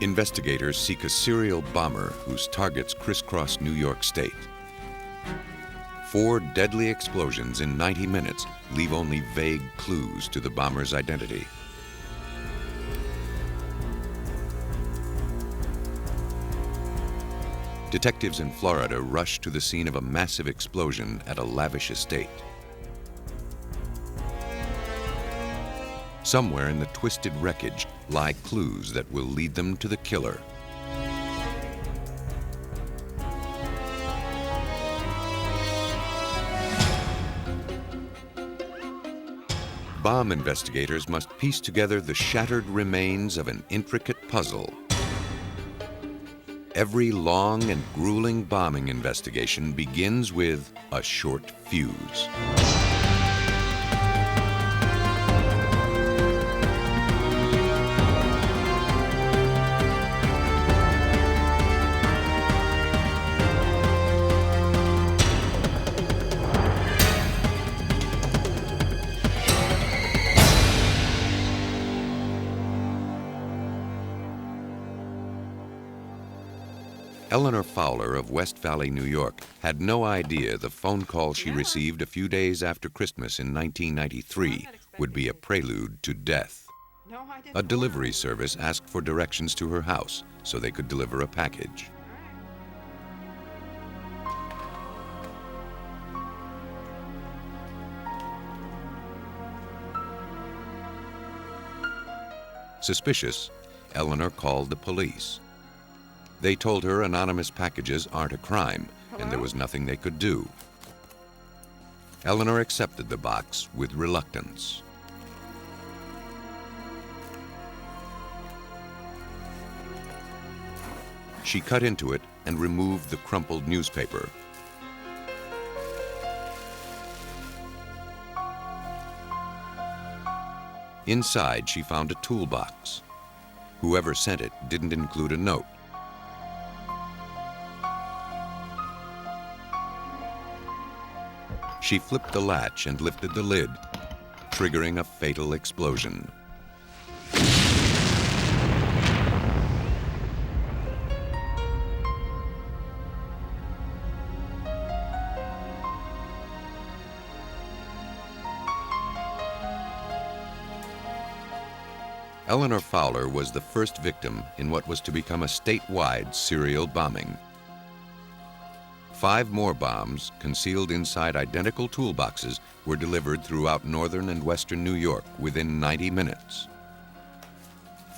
Investigators seek a serial bomber whose targets crisscross New York State. 4 deadly explosions in 90 minutes leave only vague clues to the bomber's identity. Detectives in Florida rush to the scene of a massive explosion at a lavish estate. Somewhere in the twisted wreckage lie clues that will lead them to the killer. Bomb investigators must piece together the shattered remains of an intricate puzzle. Every long and grueling bombing investigation begins with a short fuse. Eleanor Fowler of West Valley, New York, had no idea the phone call she received a few days after Christmas in 1993 would be a prelude to death. A delivery service asked for directions to her house so they could deliver a package. Suspicious, Eleanor called the police. They told her anonymous packages aren't a crime, and there was nothing they could do. Eleanor accepted the box with reluctance. She cut into it and removed the crumpled newspaper. Inside, she found a toolbox. Whoever sent it didn't include a note. She flipped the latch and lifted the lid, triggering a fatal explosion. Eleanor Fowler was the first victim in what was to become a statewide serial bombing. 5 more bombs, concealed inside identical toolboxes, were delivered throughout northern and western New York within 90 minutes.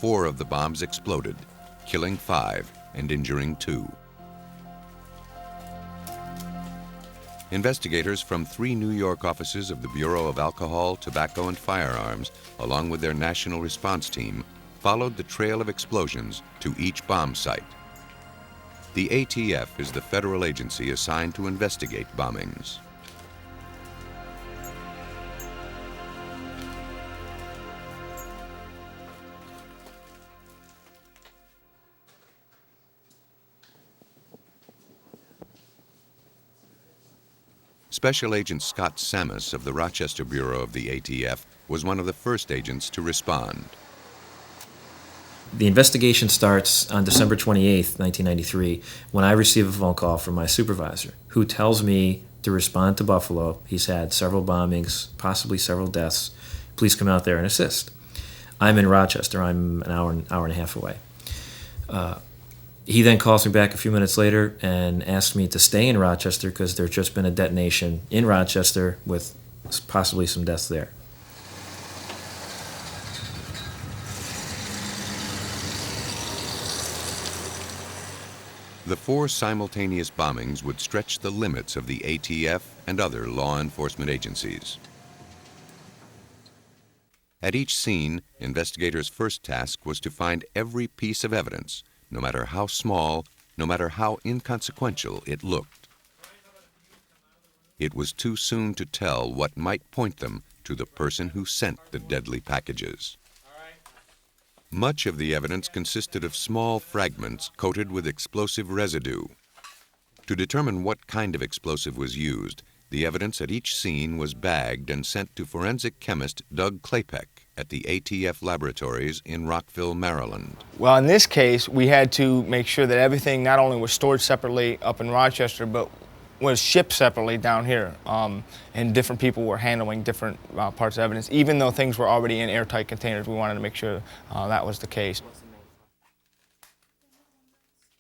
4 of the bombs exploded, killing 5 and injuring 2. Investigators from 3 New York offices of the Bureau of Alcohol, Tobacco, and Firearms, along with their national response team, followed the trail of explosions to each bomb site. The ATF is the federal agency assigned to investigate bombings. Special Agent Scott Sammis of the Rochester Bureau of the ATF was one of the first agents to respond. The investigation starts on December 28th, 1993, when I receive a phone call from my supervisor, who tells me to respond to Buffalo. He's had several bombings, possibly several deaths. Please come out there and assist. I'm in Rochester. I'm an hour and a half away. He then calls me back a few minutes later and asks me to stay in Rochester because there's just been a detonation in Rochester with possibly some deaths there. The 4 simultaneous bombings would stretch the limits of the ATF and other law enforcement agencies. At each scene, investigators' first task was to find every piece of evidence, no matter how small, no matter how inconsequential it looked. It was too soon to tell what might point them to the person who sent the deadly packages. Much of the evidence consisted of small fragments coated with explosive residue. To determine what kind of explosive was used, the evidence at each scene was bagged and sent to forensic chemist Doug Klapek. at the ATF laboratories in Rockville, Maryland. Well, in this case, we had to make sure that everything not only was stored separately up in Rochester, but was shipped separately down here. And different people were handling different parts of evidence. Even though things were already in airtight containers, we wanted to make sure that was the case.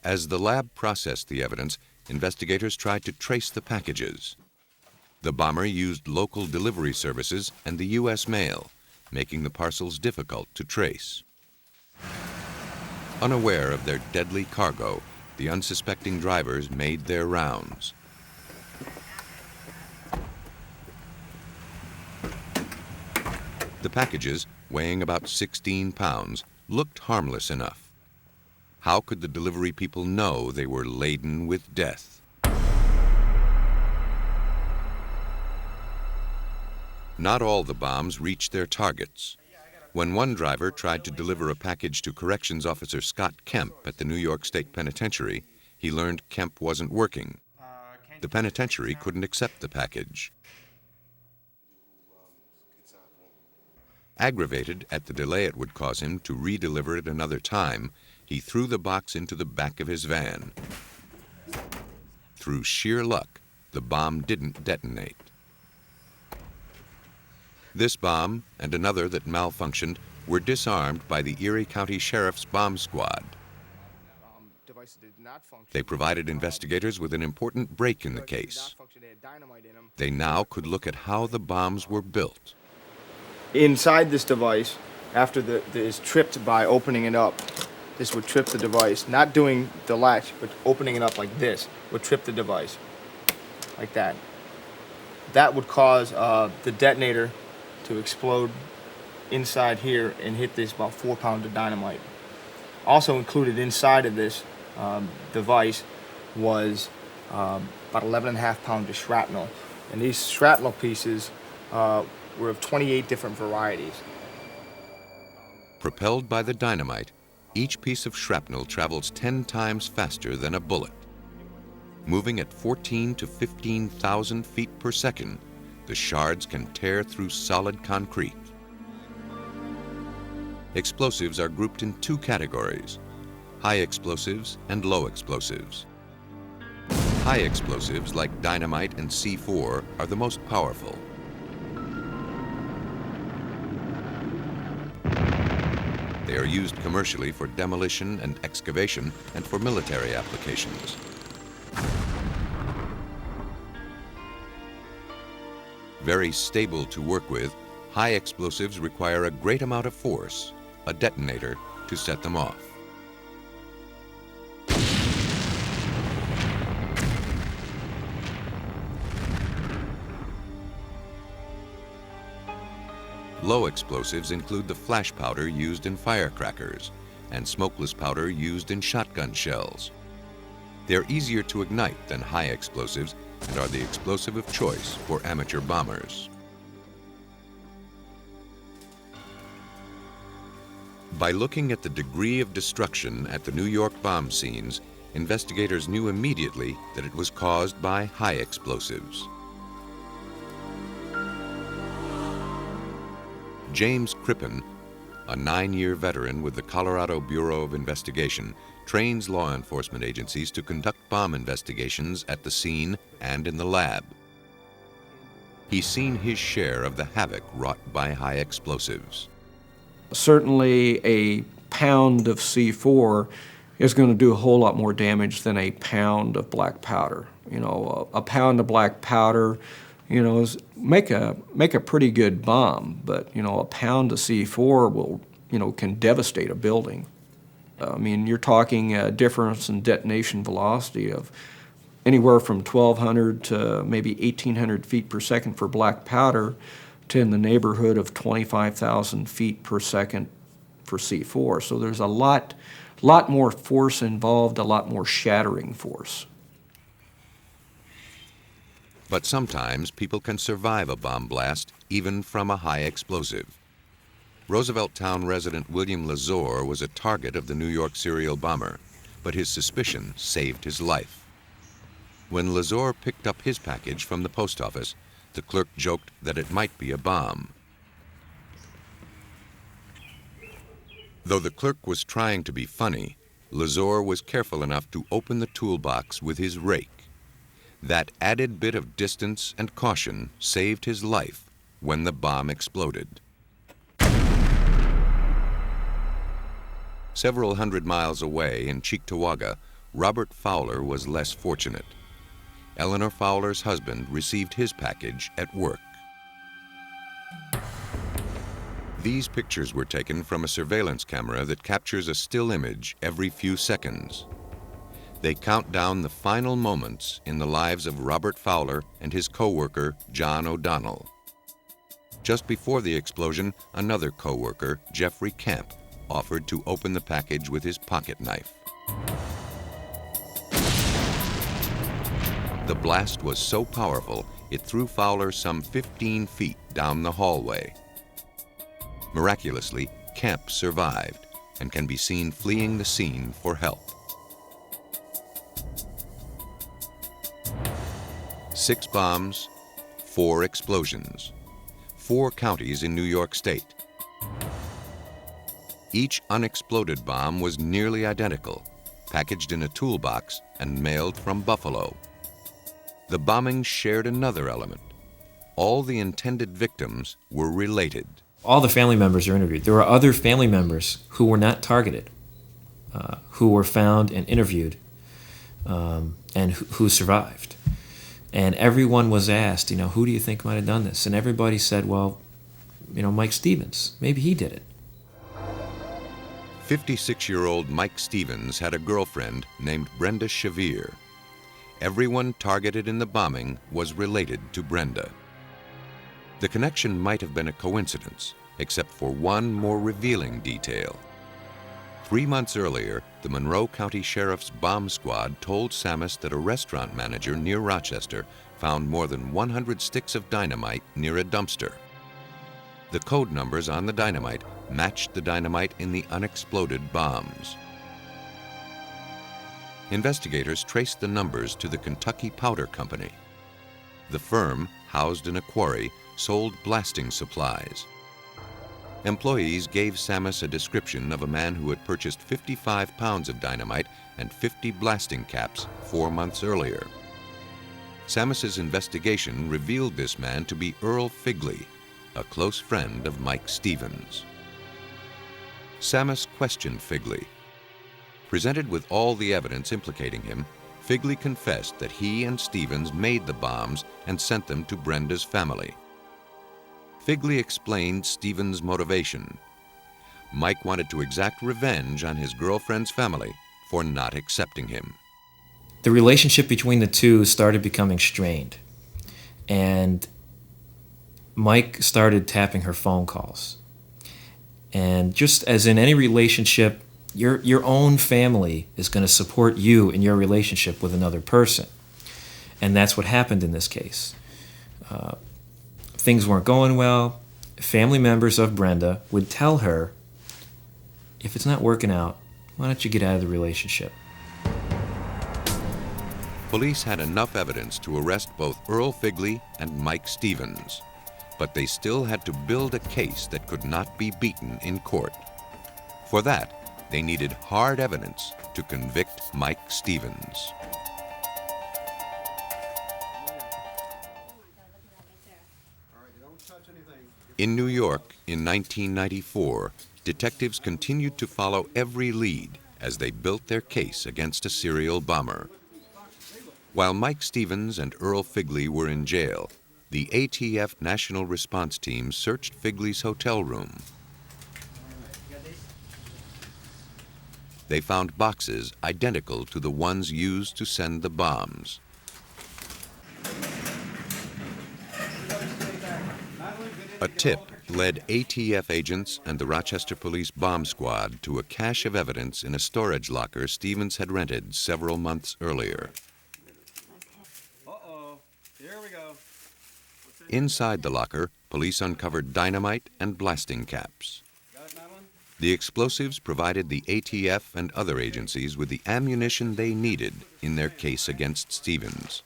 As the lab processed the evidence, investigators tried to trace the packages. The bomber used local delivery services and the U.S. mail, making the parcels difficult to trace. Unaware of their deadly cargo, the unsuspecting drivers made their rounds. The packages, weighing about 16 pounds, looked harmless enough. How could the delivery people know they were laden with death? Not all the bombs reached their targets. When one driver tried to deliver a package to Corrections Officer Scott Kemp at the New York State Penitentiary, he learned Kemp wasn't working. The penitentiary couldn't accept the package. Aggravated at the delay it would cause him to redeliver it another time, he threw the box into the back of his van. Through sheer luck, the bomb didn't detonate. This bomb and another that malfunctioned were disarmed by the Erie County Sheriff's Bomb Squad. They provided investigators with an important break in the case. They now could look at how the bombs were built. Inside this device, after is tripped by opening it up, this would trip the device. Not doing the latch, but opening it up like this would trip the device, like that. That would cause the detonator to explode inside here and hit this about 4 pounds of dynamite. Also included inside of this device was about 11.5 pounds of shrapnel. And these shrapnel pieces were of 28 different varieties. Propelled by the dynamite, each piece of shrapnel travels 10 times faster than a bullet. Moving at 14 to 15,000 feet per second, the shards can tear through solid concrete. Explosives are grouped in two categories: high explosives and low explosives. High explosives like dynamite and C4 are the most powerful. They are used commercially for demolition and excavation and for military applications. Very stable to work with, high explosives require a great amount of force, a detonator, to set them off. Low explosives include the flash powder used in firecrackers and smokeless powder used in shotgun shells. They're easier to ignite than high explosives and are the explosive of choice for amateur bombers. By looking at the degree of destruction at the New York bomb scenes, investigators knew immediately that it was caused by high explosives. James Crippen, a 9-year veteran with the Colorado Bureau of Investigation, trains law enforcement agencies to conduct bomb investigations at the scene and in the lab. He's seen his share of the havoc wrought by high explosives. Certainly a pound of C4 is going to do a whole lot more damage than a pound of black powder. You know, a pound of black powder, you know, make a pretty good bomb, but, you know, a pound of C4 will, you know, can devastate a building. I mean, you're talking a difference in detonation velocity of anywhere from 1,200 to maybe 1,800 feet per second for black powder to in the neighborhood of 25,000 feet per second for C4. So there's a lot more force involved, a lot more shattering force. But sometimes people can survive a bomb blast, even from a high explosive. Roosevelt Town resident William Lazore was a target of the New York serial bomber, but his suspicion saved his life. When Lazore picked up his package from the post office, the clerk joked that it might be a bomb. Though the clerk was trying to be funny, Lazor was careful enough to open the toolbox with his rake. That added bit of distance and caution saved his life when the bomb exploded. Several hundred miles away in Cheektowaga, Robert Fowler was less fortunate. Eleanor Fowler's husband received his package at work. These pictures were taken from a surveillance camera that captures a still image every few seconds. They count down the final moments in the lives of Robert Fowler and his co-worker, John O'Donnell. Just before the explosion, another co-worker, Jeffrey Camp, offered to open the package with his pocket knife. The blast was so powerful, it threw Fowler some 15 feet down the hallway. Miraculously, Camp survived and can be seen fleeing the scene for help. 6 bombs, 4 explosions, 4 counties in New York State. Each unexploded bomb was nearly identical, packaged in a toolbox and mailed from Buffalo. The bombings shared another element. All the intended victims were related. All the family members are interviewed. There were other family members who were not targeted, who were found and interviewed, and who survived. And everyone was asked, who do you think might have done this? And everybody said, well, Mike Stevens, maybe he did it. 56-year-old Mike Stevens had a girlfriend named Brenda Shavir. Everyone targeted in the bombing was related to Brenda. The connection might have been a coincidence, except for one more revealing detail. 3 months earlier, the Monroe County Sheriff's bomb squad told Sammis that a restaurant manager near Rochester found more than 100 sticks of dynamite near a dumpster. The code numbers on the dynamite matched the dynamite in the unexploded bombs. Investigators traced the numbers to the Kentucky Powder Company. The firm, housed in a quarry, sold blasting supplies. Employees gave Sammis a description of a man who had purchased 55 pounds of dynamite and 50 blasting caps 4 months earlier. Sammis's investigation revealed this man to be Earl Figley, a close friend of Mike Stevens. Sammis questioned Figley. Presented with all the evidence implicating him, Figley confessed that he and Stevens made the bombs and sent them to Brenda's family. Figley explained Stevens' motivation. Mike wanted to exact revenge on his girlfriend's family for not accepting him. The relationship between the two started becoming strained, and Mike started tapping her phone calls. And just as in any relationship, your own family is going to support you in your relationship with another person. And that's what happened in this case. Things weren't going well. Family members of Brenda would tell her, if it's not working out, why don't you get out of the relationship? Police had enough evidence to arrest both Earl Figley and Mike Stevens, but they still had to build a case that could not be beaten in court. For that, they needed hard evidence to convict Mike Stevens. In New York in 1994, detectives continued to follow every lead as they built their case against a serial bomber. While Mike Stevens and Earl Figley were in jail, the ATF National Response Team searched Figley's hotel room. They found boxes identical to the ones used to send the bombs. A tip led ATF agents and the Rochester Police Bomb Squad to a cache of evidence in a storage locker Stevens had rented several months earlier. Uh-oh, here we go. Inside the locker, police uncovered dynamite and blasting caps. Got it, Madeline? The explosives provided the ATF and other agencies with the ammunition they needed in their case against Stevens.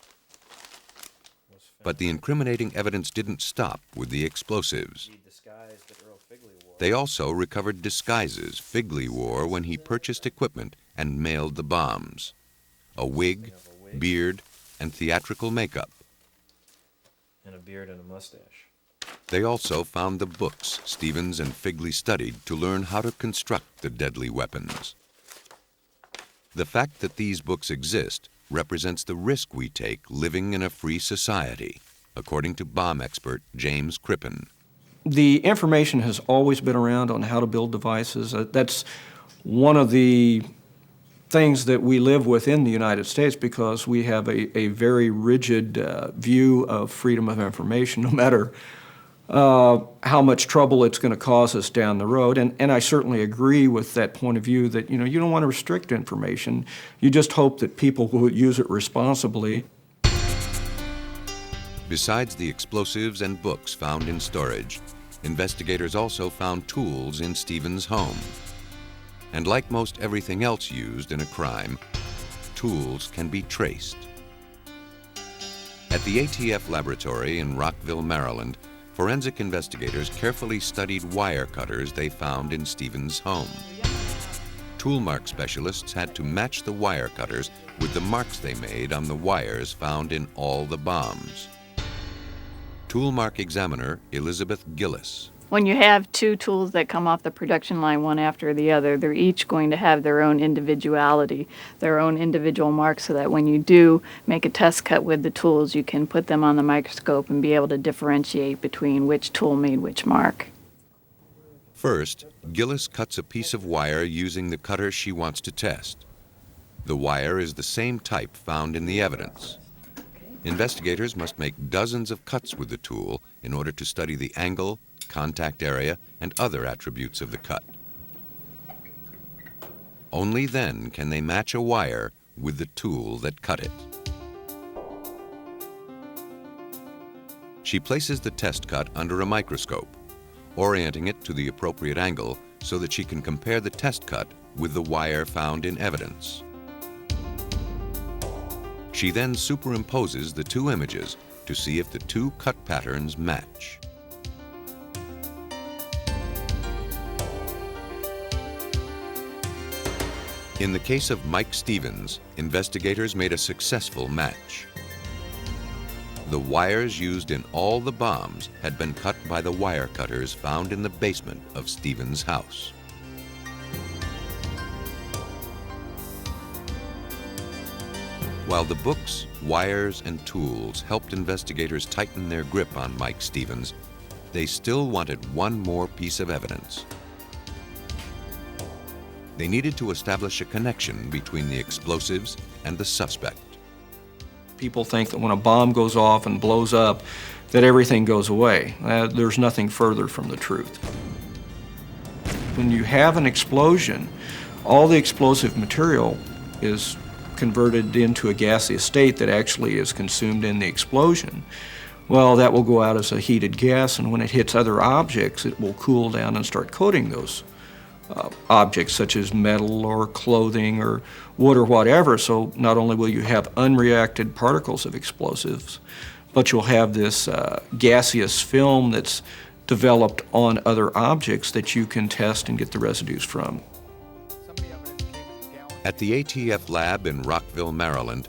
But the incriminating evidence didn't stop with the explosives. The disguise that Earl Figley wore. They also recovered disguises Figley wore when he purchased equipment and mailed the bombs: a wig, beard, and theatrical makeup. And a beard and a mustache. They also found the books Stevens and Figley studied to learn how to construct the deadly weapons. The fact that these books exist represents the risk we take living in a free society, according to bomb expert James Crippen. The information has always been around on how to build devices. That's one of the things that we live with in the United States, because we have a very rigid view of freedom of information, no matter how much trouble it's going to cause us down the road. And I certainly agree with that point of view that, you don't want to restrict information. You just hope that people will use it responsibly. Besides the explosives and books found in storage, investigators also found tools in Stevens' home. And like most everything else used in a crime, tools can be traced. At the ATF laboratory in Rockville, Maryland, forensic investigators carefully studied wire cutters they found in Stevens' home. Toolmark specialists had to match the wire cutters with the marks they made on the wires found in all the bombs. Toolmark examiner Elizabeth Gillis. When you have two tools that come off the production line one after the other, they're each going to have their own individuality, their own individual marks, so that when you do make a test cut with the tools, you can put them on the microscope and be able to differentiate between which tool made which mark. First, Gillis cuts a piece of wire using the cutter she wants to test. The wire is the same type found in the evidence. Investigators must make dozens of cuts with the tool in order to study the angle, contact area, and other attributes of the cut. Only then can they match a wire with the tool that cut it. She places the test cut under a microscope, orienting it to the appropriate angle so that she can compare the test cut with the wire found in evidence. She then superimposes the two images to see if the two cut patterns match. In the case of Mike Stevens, investigators made a successful match. The wires used in all the bombs had been cut by the wire cutters found in the basement of Stevens' house. While the books, wires, and tools helped investigators tighten their grip on Mike Stevens, they still wanted one more piece of evidence. They needed to establish a connection between the explosives and the suspect. People think that when a bomb goes off and blows up, that everything goes away. There's nothing further from the truth. When you have an explosion, all the explosive material is converted into a gaseous state that actually is consumed in the explosion. Well, that will go out as a heated gas, and when it hits other objects, it will cool down and start coating those objects, such as metal or clothing or wood or whatever. So not only will you have unreacted particles of explosives, but you'll have this gaseous film that's developed on other objects that you can test and get the residues from. At the ATF lab in Rockville, Maryland,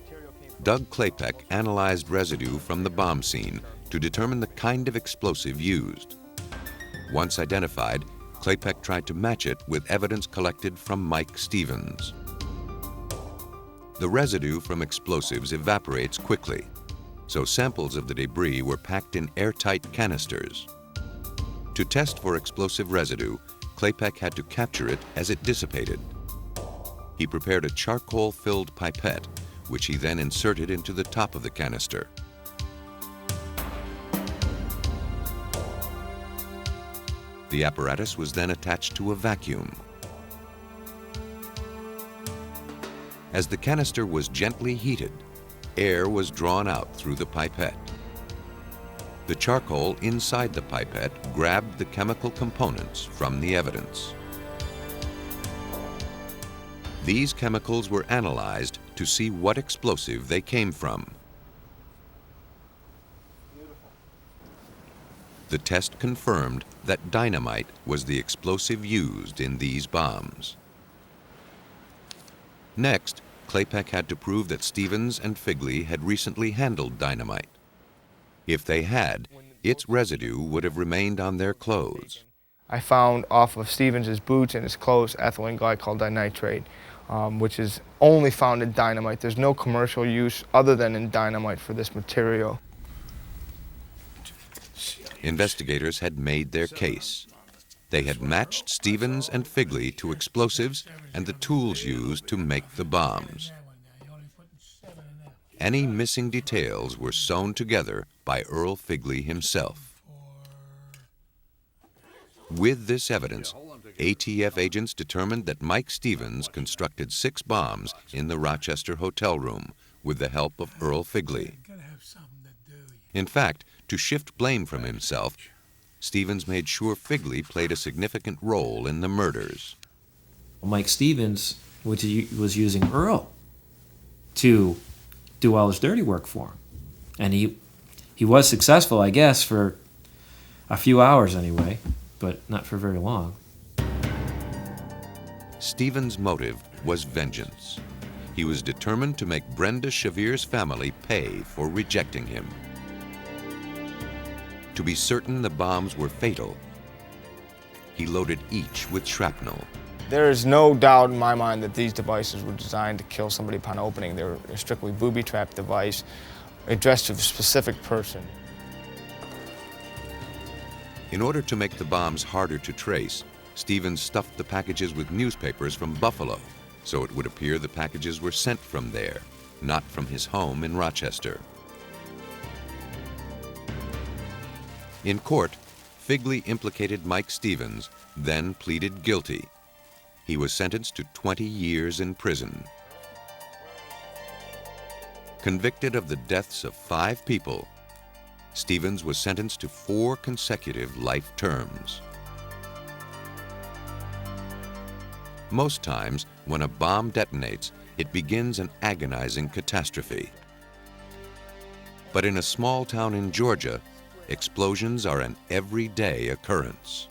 Doug Klapek analyzed residue from the bomb scene to determine the kind of explosive used. Once identified, Klapek tried to match it with evidence collected from Mike Stevens. The residue from explosives evaporates quickly, so samples of the debris were packed in airtight canisters. To test for explosive residue, Klapek had to capture it as it dissipated. He prepared a charcoal-filled pipette, which he then inserted into the top of the canister. The apparatus was then attached to a vacuum. As the canister was gently heated, air was drawn out through the pipette. The charcoal inside the pipette grabbed the chemical components from the evidence. These chemicals were analyzed to see what explosive they came from. The test confirmed that dynamite was the explosive used in these bombs. Next, Klapek had to prove that Stevens and Figley had recently handled dynamite. If they had, its residue would have remained on their clothes. I found off of Stevens' boots and his clothes ethylene glycol dinitrate, which is only found in dynamite. There's no commercial use other than in dynamite for this material. Investigators had made their case. They had matched Stevens and Figley to explosives and the tools used to make the bombs. Any missing details were sewn together by Earl Figley himself. With this evidence, ATF agents determined that Mike Stevens constructed 6 bombs in the Rochester hotel room with the help of Earl Figley. In fact, to shift blame from himself, Stevens made sure Figley played a significant role in the murders. Mike Stevens was using Earl to do all his dirty work for him. And he was successful, I guess, for a few hours anyway, but not for very long. Stevens' motive was vengeance. He was determined to make Brenda Shavir's family pay for rejecting him. To be certain the bombs were fatal, he loaded each with shrapnel. There is no doubt in my mind that these devices were designed to kill somebody upon opening. They were a strictly booby-trap device addressed to a specific person. In order to make the bombs harder to trace, Stevens stuffed the packages with newspapers from Buffalo, so it would appear the packages were sent from there, not from his home in Rochester. In court, Figley implicated Mike Stevens, then pleaded guilty. He was sentenced to 20 years in prison. Convicted of the deaths of 5 people, Stevens was sentenced to 4 consecutive life terms. Most times, when a bomb detonates, it begins an agonizing catastrophe. But in a small town in Georgia, explosions are an everyday occurrence.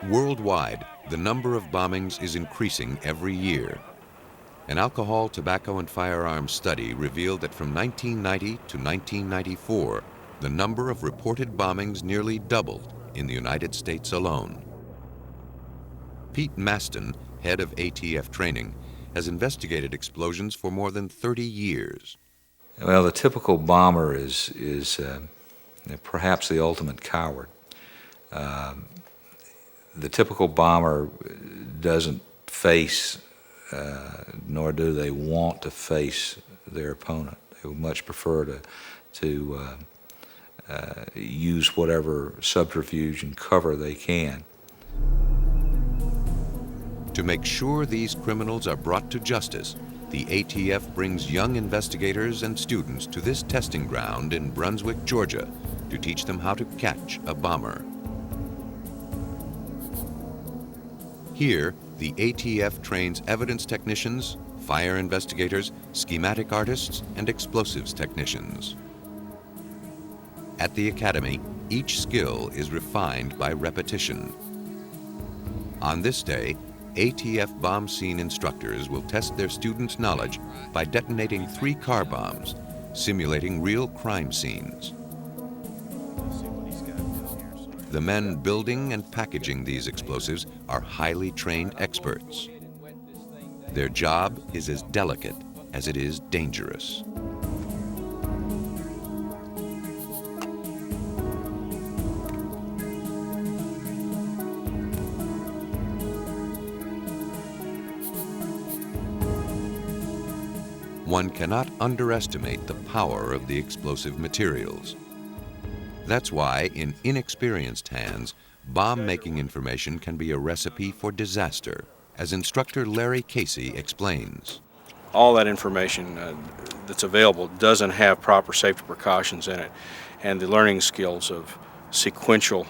Worldwide, the number of bombings is increasing every year. An alcohol, tobacco, and firearms study revealed that from 1990 to 1994, the number of reported bombings nearly doubled in the United States alone. Pete Maston, head of ATF training, has investigated explosions for more than 30 years. Well, the typical bomber is perhaps the ultimate coward. The typical bomber doesn't face, nor do they want to face their opponent. They would much prefer to use whatever subterfuge and cover they can. To make sure these criminals are brought to justice, the ATF brings young investigators and students to this testing ground in Brunswick, Georgia, to teach them how to catch a bomber. Here, the ATF trains evidence technicians, fire investigators, schematic artists, and explosives technicians. At the academy, each skill is refined by repetition. On this day, ATF bomb scene instructors will test their students' knowledge by detonating 3 car bombs, simulating real crime scenes. The men building and packaging these explosives are highly trained experts. Their job is as delicate as it is dangerous. One cannot underestimate the power of the explosive materials. That's why, in inexperienced hands, bomb-making information can be a recipe for disaster, as instructor Larry Casey explains. All that information that's available doesn't have proper safety precautions in it, and the learning skills of sequential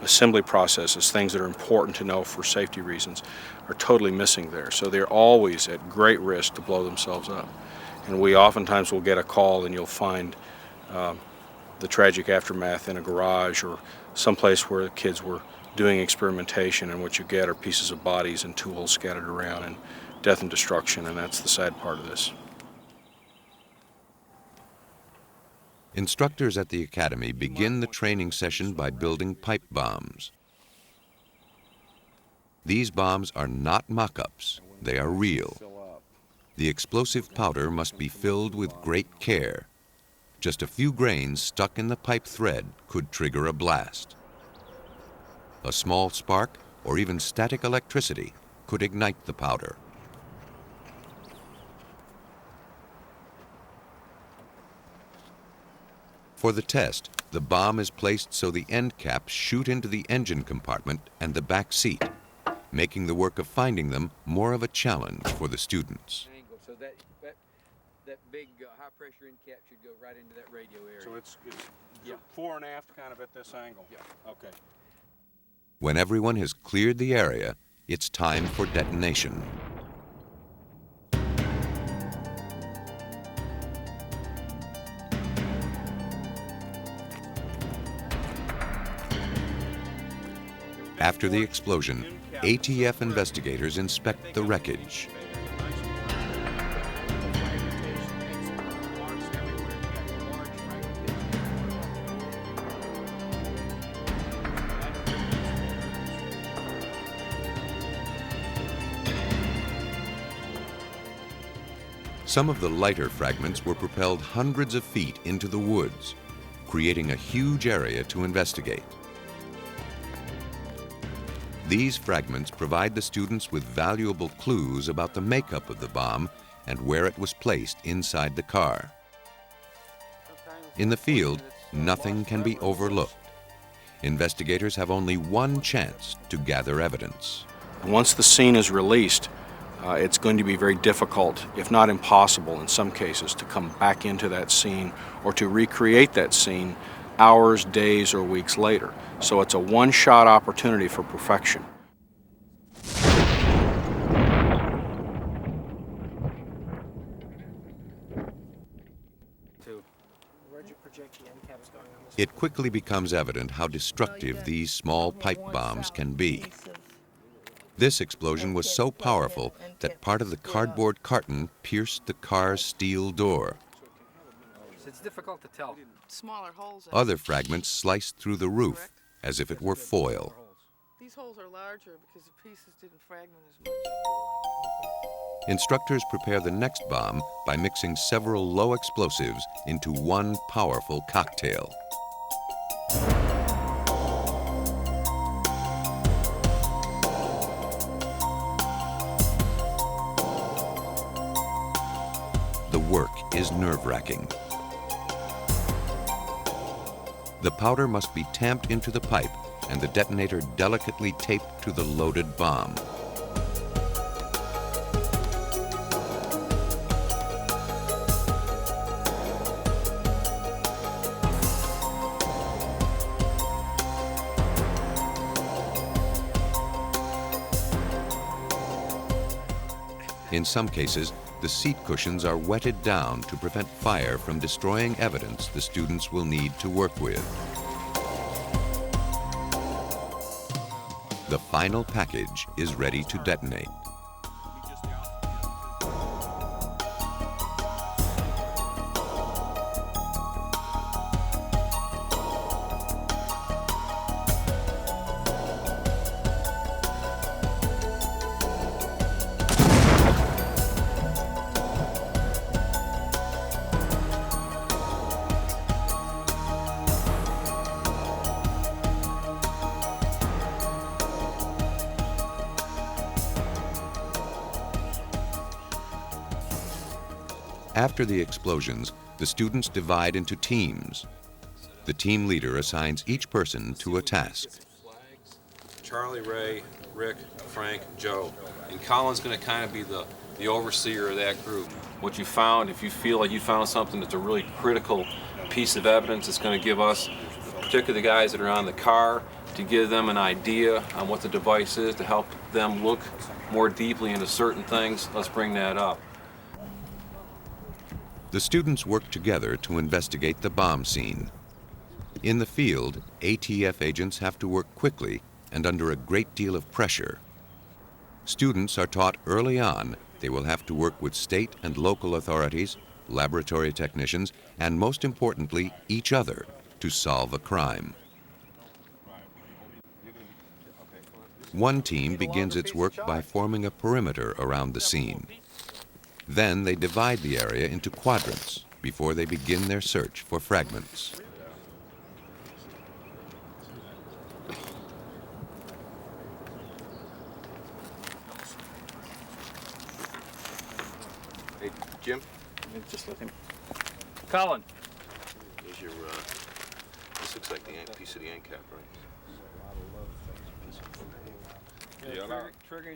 assembly processes, things that are important to know for safety reasons, are totally missing there. So they're always at great risk to blow themselves up. And we oftentimes will get a call and you'll find the tragic aftermath in a garage or someplace where the kids were doing experimentation, and what you get are pieces of bodies and tools scattered around and death and destruction, and that's the sad part of this. Instructors at the academy begin the training session by building pipe bombs. These bombs are not mock-ups, they are real. The explosive powder must be filled with great care. Just a few grains stuck in the pipe thread could trigger a blast. A small spark or even static electricity could ignite the powder. For the test, the bomb is placed so the end caps shoot into the engine compartment and the back seat, making the work of finding them more of a challenge for the students. So that big high-pressure end cap should go right into that radio area. So it's yeah. fore and aft kind of at this angle? Yeah. Okay. When everyone has cleared the area, it's time for detonation. After the explosion, ATF investigators inspect the wreckage. Some of the lighter fragments were propelled hundreds of feet into the woods, creating a huge area to investigate. These fragments provide the students with valuable clues about the makeup of the bomb and where it was placed inside the car. In the field, nothing can be overlooked. Investigators have only one chance to gather evidence. Once the scene is released, it's going to be very difficult, if not impossible in some cases, to come back into that scene or to recreate that scene hours, days, or weeks later. So it's a one-shot opportunity for perfection. It quickly becomes evident how destructive these small pipe bombs can be. This explosion was so powerful that part of the cardboard carton pierced the car's steel door. It's difficult to tell. Smaller holes. Other fragments sliced through the roof as if it were foil. These holes are larger because the pieces didn't fragment as much. Instructors prepare the next bomb by mixing several low explosives into one powerful cocktail. The work is nerve-wracking. The powder must be tamped into the pipe and the detonator delicately taped to the loaded bomb. In some cases, the seat cushions are wetted down to prevent fire from destroying evidence the students will need to work with. The final package is ready to detonate. After the explosions, the students divide into teams. The team leader assigns each person to a task. Charlie, Ray, Rick, Frank, Joe. And Colin's going to kind of be the overseer of that group. What you found, if you feel like you found something that's a really critical piece of evidence, it's going to give us, particularly the guys that are on the car to give them an idea on what the device is, to help them look more deeply into certain things, let's bring that up. The students work together to investigate the bomb scene. In the field, ATF agents have to work quickly and under a great deal of pressure. Students are taught early on they will have to work with state and local authorities, laboratory technicians, and most importantly, each other to solve a crime. One team begins its work by forming a perimeter around the scene. Then they divide the area into quadrants before they begin their search for fragments. Hey, Jim? Just let him. Colin. Here's your, this looks like the piece of the end cap, right?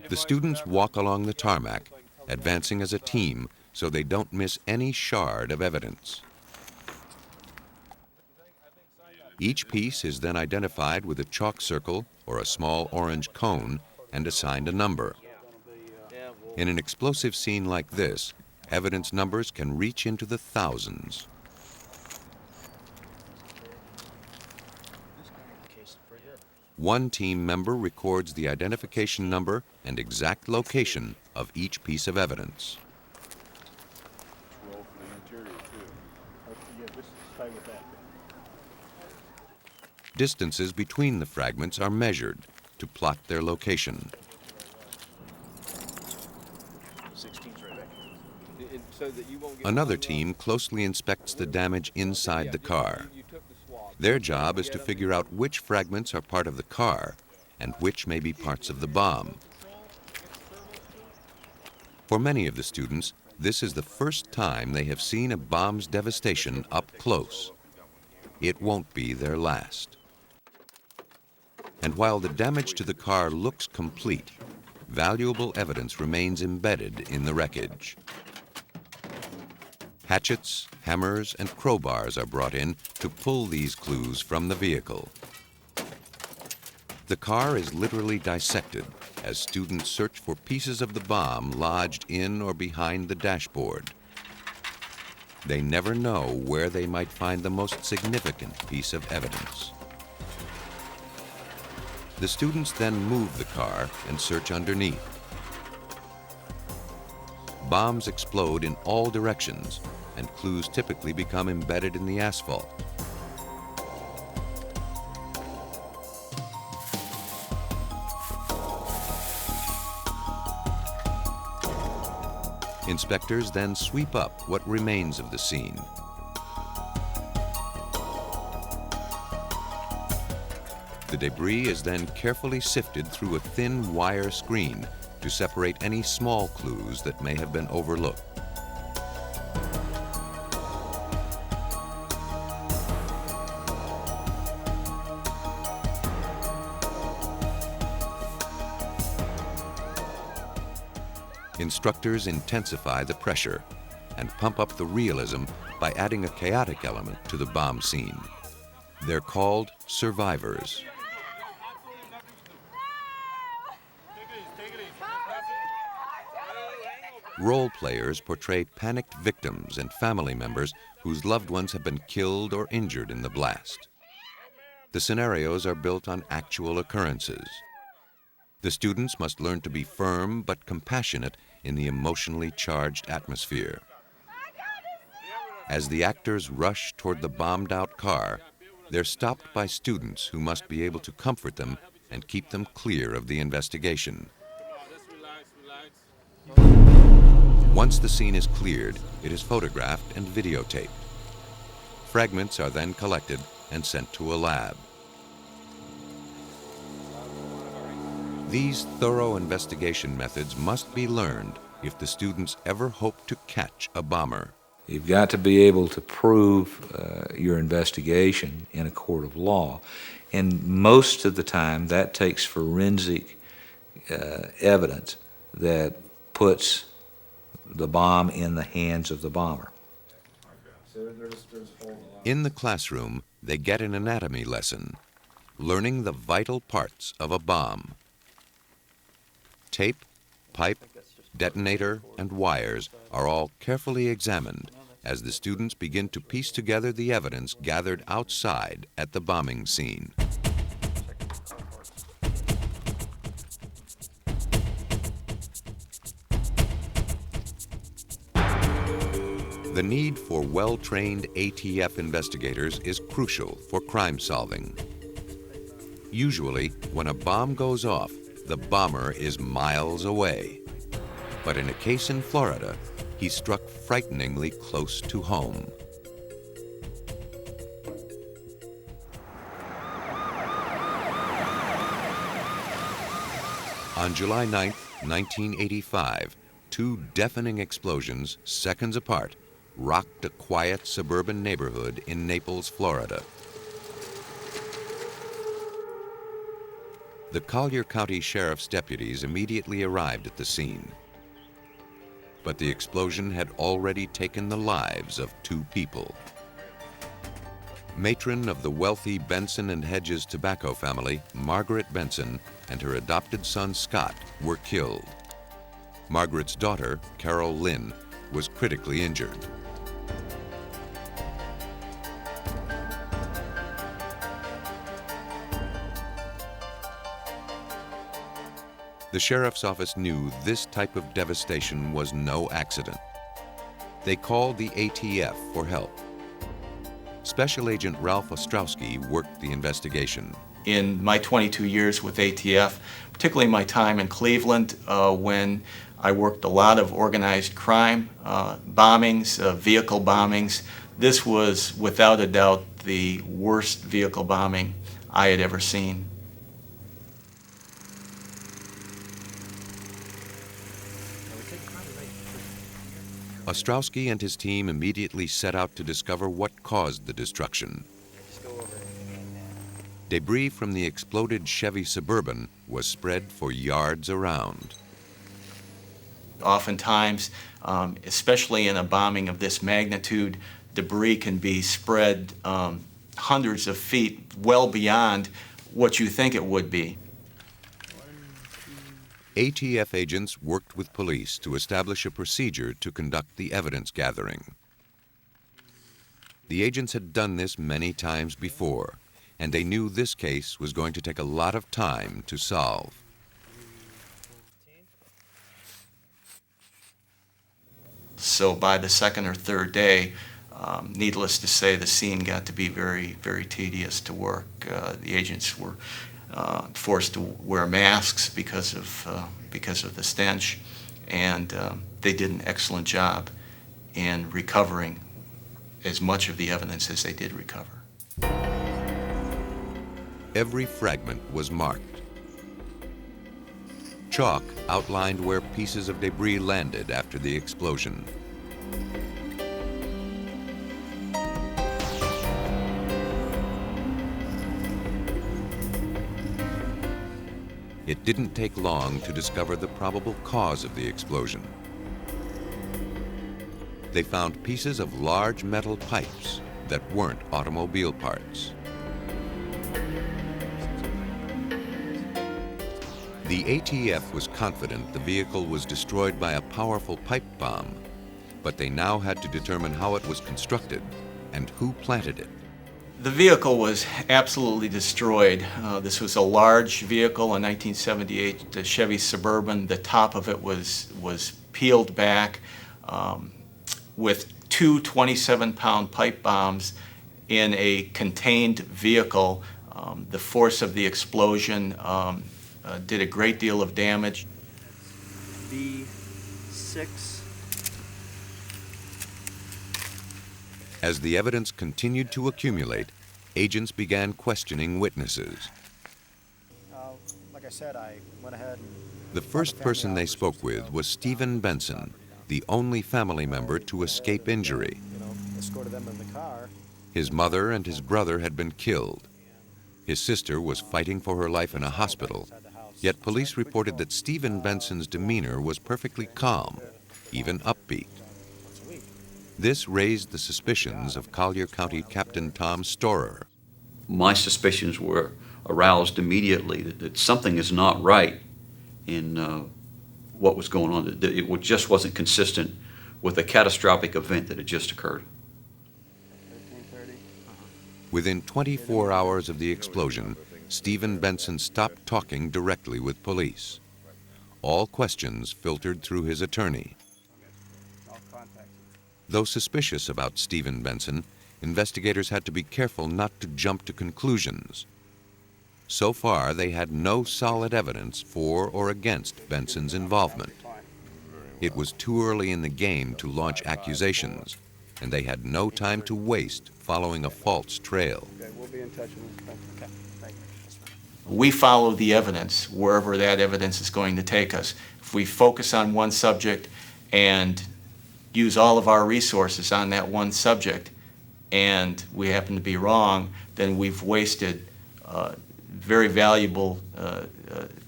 The students walk along the tarmac, advancing as a team so they don't miss any shard of evidence. Each piece is then identified with a chalk circle or a small orange cone and assigned a number. In an explosive scene like this, evidence numbers can reach into the thousands. One team member records the identification number and exact location of each piece of evidence. Distances between the fragments are measured to plot their location. Another team closely inspects the damage inside the car. Their job is to figure out which fragments are part of the car and which may be parts of the bomb. For many of the students, this is the first time they have seen a bomb's devastation up close. It won't be their last. And while the damage to the car looks complete, valuable evidence remains embedded in the wreckage. Hatchets, hammers, and crowbars are brought in to pull these clues from the vehicle. The car is literally dissected as students search for pieces of the bomb lodged in or behind the dashboard. They never know where they might find the most significant piece of evidence. The students then move the car and search underneath. Bombs explode in all directions, and clues typically become embedded in the asphalt. Inspectors then sweep up what remains of the scene. The debris is then carefully sifted through a thin wire screen to separate any small clues that may have been overlooked. Instructors intensify the pressure and pump up the realism by adding a chaotic element to the bomb scene. They're called survivors. Role players portray panicked victims and family members whose loved ones have been killed or injured in the blast. The scenarios are built on actual occurrences. The students must learn to be firm but compassionate in the emotionally charged atmosphere. As the actors rush toward the bombed-out car, they're stopped by students who must be able to comfort them and keep them clear of the investigation. Once the scene is cleared, it is photographed and videotaped. Fragments are then collected and sent to a lab. These thorough investigation methods must be learned if the students ever hope to catch a bomber. You've got to be able to prove your investigation in a court of law. And most of the time, that takes forensic evidence that puts the bomb in the hands of the bomber. In the classroom, they get an anatomy lesson. learning the vital parts of a bomb. Tape, pipe, detonator, and wires are all carefully examined as the students begin to piece together the evidence gathered outside at the bombing scene. The need for well-trained ATF investigators is crucial for crime solving. Usually, when a bomb goes off, the bomber is miles away. But in a case in Florida, he struck frighteningly close to home. On July 9, 1985, two deafening explosions, seconds apart, rocked a quiet suburban neighborhood in Naples, Florida. The Collier County Sheriff's deputies immediately arrived at the scene. But the explosion had already taken the lives of two people. Matron of the wealthy Benson and Hedges tobacco family, Margaret Benson, and her adopted son Scott were killed. Margaret's daughter, Carol Lynn, was critically injured. The sheriff's office knew this type of devastation was no accident. They called the ATF for help. Special Agent Ralph Ostrowski worked the investigation. In my 22 years with ATF, particularly my time in Cleveland, when I worked a lot of organized crime, bombings, vehicle bombings, this was without a doubt the worst vehicle bombing I had ever seen. Ostrowski and his team immediately set out to discover what caused the destruction. Debris from the exploded Chevy Suburban was spread for yards around. Oftentimes, especially in a bombing of this magnitude, debris can be spread hundreds of feet, well beyond what you think it would be. ATF agents worked with police to establish a procedure to conduct the evidence gathering. The agents had done this many times before, and they knew this case was going to take a lot of time to solve. So by the second or third day, needless to say, the scene got to be very, very tedious to work. The agents were forced to wear masks because of the stench, and they did an excellent job in recovering as much of the evidence as they did recover. Every fragment was marked. Chalk outlined where pieces of debris landed after the explosion. It didn't take long to discover the probable cause of the explosion. They found pieces of large metal pipes that weren't automobile parts. The ATF was confident the vehicle was destroyed by a powerful pipe bomb, but they now had to determine how it was constructed and who planted it. The vehicle was absolutely destroyed. This was a large vehicle, a 1978 the Chevy Suburban. The top of it was peeled back with two 27-pound pipe bombs in a contained vehicle. The force of the explosion did a great deal of damage. B6. As the evidence continued to accumulate, agents began questioning witnesses. Like I said, I went ahead and... The first person they spoke with was Stephen Benson, the only family member to escape injury. Escorted them in the car. His mother and his brother had been killed. His sister was fighting for her life in a hospital, yet police reported that Stephen Benson's demeanor was perfectly calm, even upbeat. This raised the suspicions of Collier County Captain Tom Storer. My suspicions were aroused immediately that something is not right in what was going on. That it just wasn't consistent with a catastrophic event that had just occurred. Within 24 hours of the explosion, Stephen Benson stopped talking directly with police. All questions filtered through his attorney. Though suspicious about Stephen Benson, investigators had to be careful not to jump to conclusions. So far, they had no solid evidence for or against Benson's involvement. It was too early in the game to launch accusations, and they had no time to waste following a false trail. Okay, we'll be in touch with you. Okay, thank you. We follow the evidence wherever that evidence is going to take us. If we focus on one subject and use all of our resources on that one subject and we happen to be wrong, then we've wasted very valuable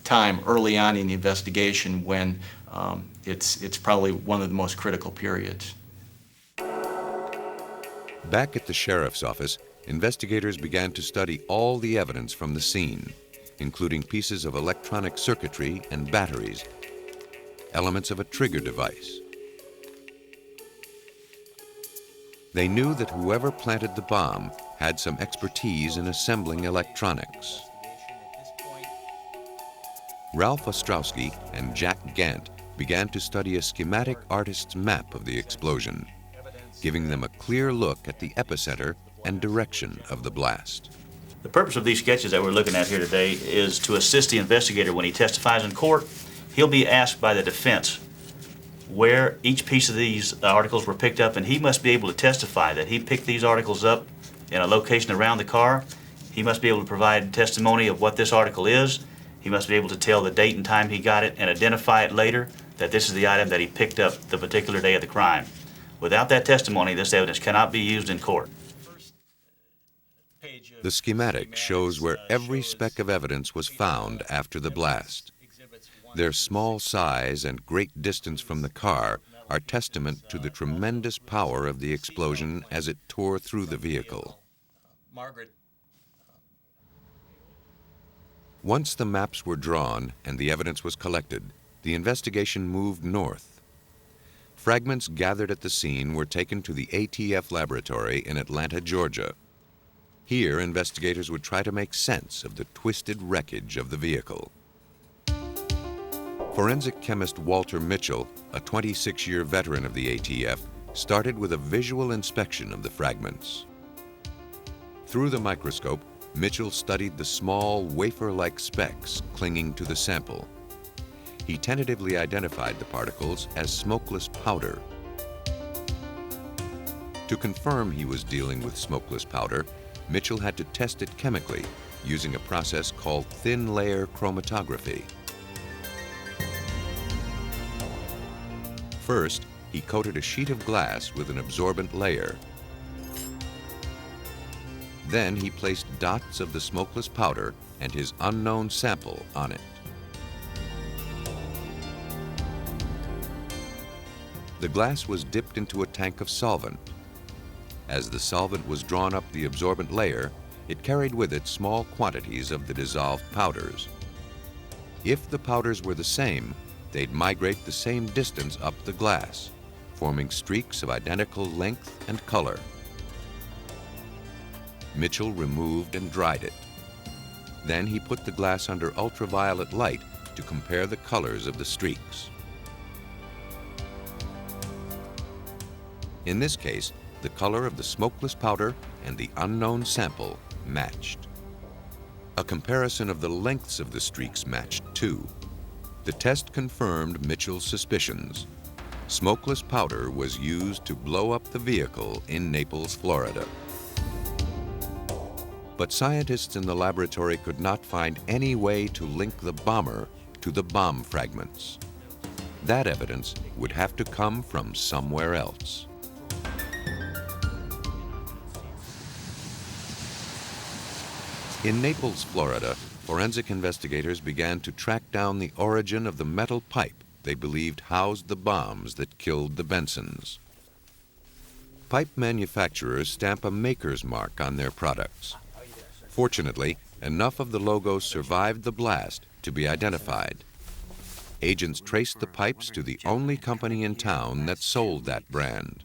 time early on in the investigation when it's probably one of the most critical periods. Back at the sheriff's office, investigators began to study all the evidence from the scene, including pieces of electronic circuitry and batteries, elements of a trigger device. They knew that whoever planted the bomb had some expertise in assembling electronics. Ralph Ostrowski and Jack Gant began to study a schematic artist's map of the explosion, giving them a clear look at the epicenter and direction of the blast. The purpose of these sketches that we're looking at here today is to assist the investigator when he testifies in court. He'll be asked by the defense where each piece of these articles were picked up, and he must be able to testify that he picked these articles up in a location around the car. He must be able to provide testimony of what this article is. He must be able to tell the date and time he got it and identify it later, that this is the item that he picked up the particular day of the crime. Without that testimony, this evidence cannot be used in court. The schematic shows where every speck of evidence was found after the blast. Their small size and great distance from the car are testament to the tremendous power of the explosion as it tore through the vehicle. Once the maps were drawn and the evidence was collected, the investigation moved north. Fragments gathered at the scene were taken to the ATF laboratory in Atlanta, Georgia. Here, investigators would try to make sense of the twisted wreckage of the vehicle. Forensic chemist Walter Mitchell, a 26-year veteran of the ATF, started with a visual inspection of the fragments. Through the microscope, Mitchell studied the small wafer-like specks clinging to the sample. He tentatively identified the particles as smokeless powder. To confirm he was dealing with smokeless powder, Mitchell had to test it chemically using a process called thin layer chromatography. First, he coated a sheet of glass with an absorbent layer. Then he placed dots of the smokeless powder and his unknown sample on it. The glass was dipped into a tank of solvent. As the solvent was drawn up the absorbent layer, it carried with it small quantities of the dissolved powders. If the powders were the same, they'd migrate the same distance up the glass, forming streaks of identical length and color. Mitchell removed and dried it. Then he put the glass under ultraviolet light to compare the colors of the streaks. In this case, the color of the smokeless powder and the unknown sample matched. A comparison of the lengths of the streaks matched too. The test confirmed Mitchell's suspicions. Smokeless powder was used to blow up the vehicle in Naples, Florida. But scientists in the laboratory could not find any way to link the bomber to the bomb fragments. That evidence would have to come from somewhere else. In Naples, Florida, forensic investigators began to track down the origin of the metal pipe they believed housed the bombs that killed the Bensons. Pipe manufacturers stamp a maker's mark on their products. Fortunately, enough of the logo survived the blast to be identified. Agents traced the pipes to the only company in town that sold that brand.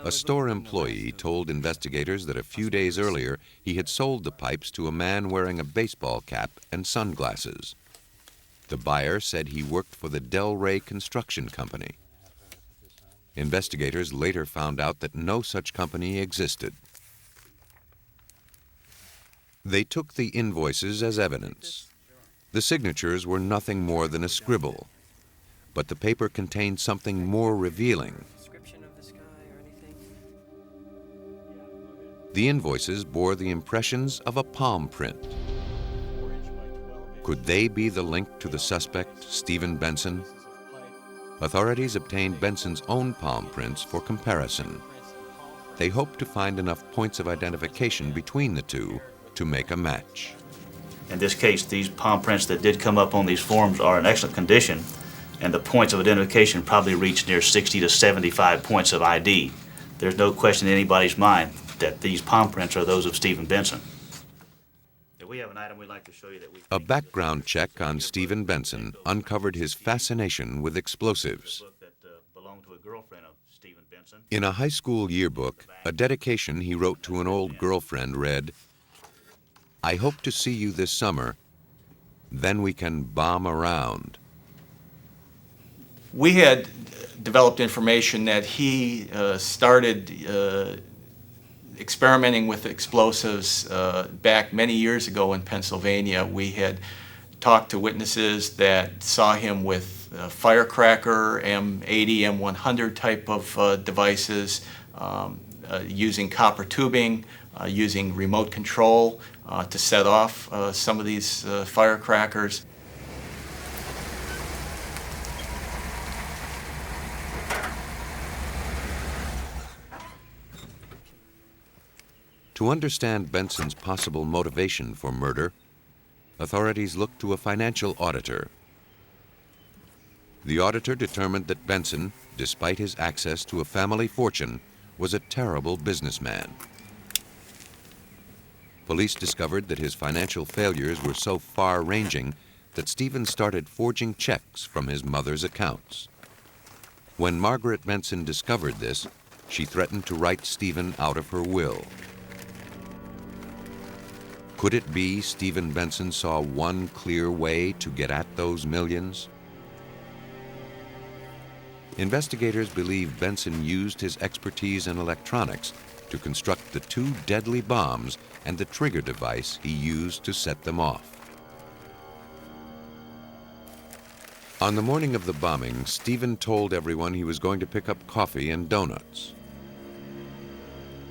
A store employee told investigators that a few days earlier he had sold the pipes to a man wearing a baseball cap and sunglasses. The buyer said he worked for the Del Rey Construction Company. Investigators later found out that no such company existed. They took the invoices as evidence. The signatures were nothing more than a scribble, but the paper contained something more revealing. The invoices bore the impressions of a palm print. Could they be the link to the suspect, Stephen Benson? Authorities obtained Benson's own palm prints for comparison. They hoped to find enough points of identification between the two to make a match. In this case, these palm prints that did come up on these forms are in excellent condition, and the points of identification probably reached near 60 to 75 points of ID. There's no question in anybody's mind that these palm prints are those of Stephen Benson. We have an item we'd like to show you that we... A background check on Stephen Benson uncovered his fascination with explosives. In a high school yearbook, a dedication he wrote to an old girlfriend read, "I hope to see you this summer, then we can bomb around." We had developed information that he started experimenting with explosives back many years ago in Pennsylvania. We had talked to witnesses that saw him with firecracker, M80, M100 type of devices, using copper tubing, using remote control to set off some of these firecrackers. To understand Benson's possible motivation for murder, authorities looked to a financial auditor. The auditor determined that Benson, despite his access to a family fortune, was a terrible businessman. Police discovered that his financial failures were so far-ranging that Stephen started forging checks from his mother's accounts. When Margaret Benson discovered this, she threatened to write Stephen out of her will. Could it be Stephen Benson saw one clear way to get at those millions? Investigators believe Benson used his expertise in electronics to construct the two deadly bombs and the trigger device he used to set them off. On the morning of the bombing, Stephen told everyone he was going to pick up coffee and donuts.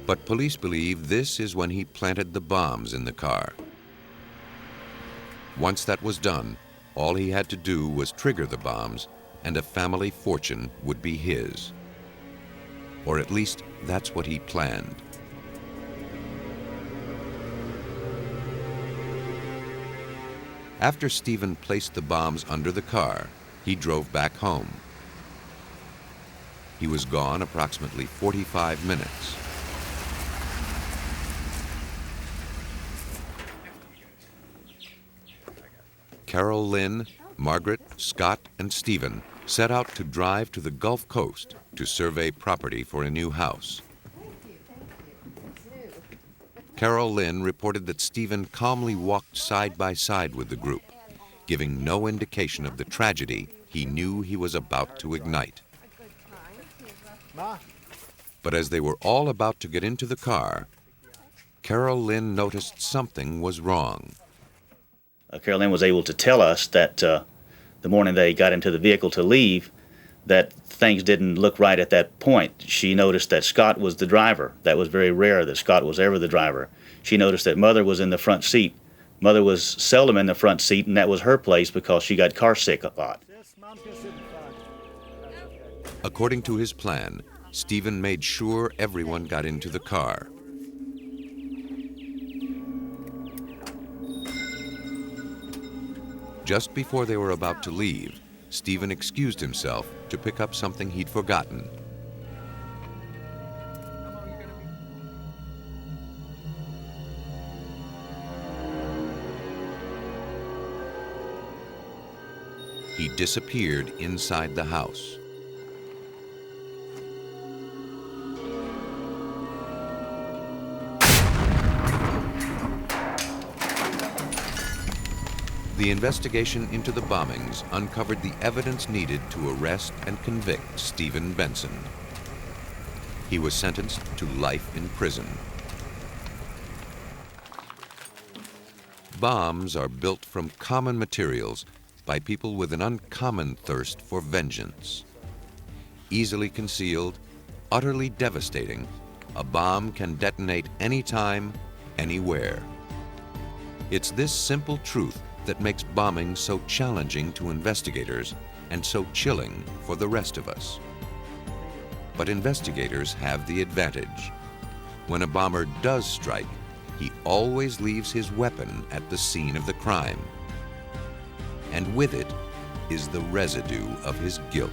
But police believe this is when he planted the bombs in the car. Once that was done, all he had to do was trigger the bombs, and a family fortune would be his. Or at least, that's what he planned. After Stephen placed the bombs under the car, he drove back home. He was gone approximately 45 minutes. Carol Lynn, Margaret, Scott, and Stephen set out to drive to the Gulf Coast to survey property for a new house. Carol Lynn reported that Stephen calmly walked side by side with the group, giving no indication of the tragedy he knew he was about to ignite. But as they were all about to get into the car, Carol Lynn noticed something was wrong. Carol Lynn was able to tell us that the morning they got into the vehicle to leave, that things didn't look right at that point. She noticed that Scott was the driver. That was very rare that Scott was ever the driver. She noticed that Mother was in the front seat. Mother was seldom in the front seat, and that was her place because she got car sick a lot. According to his plan, Stephen made sure everyone got into the car. Just before they were about to leave, Stephen excused himself to pick up something he'd forgotten. he disappeared inside the house. The investigation into the bombings uncovered the evidence needed to arrest and convict Stephen Benson. He was sentenced to life in prison. Bombs are built from common materials by people with an uncommon thirst for vengeance. Easily concealed, utterly devastating, a bomb can detonate anytime, anywhere. It's this simple truth that makes bombing so challenging to investigators and so chilling for the rest of us. But investigators have the advantage. When a bomber does strike, he always leaves his weapon at the scene of the crime. And with it is the residue of his guilt.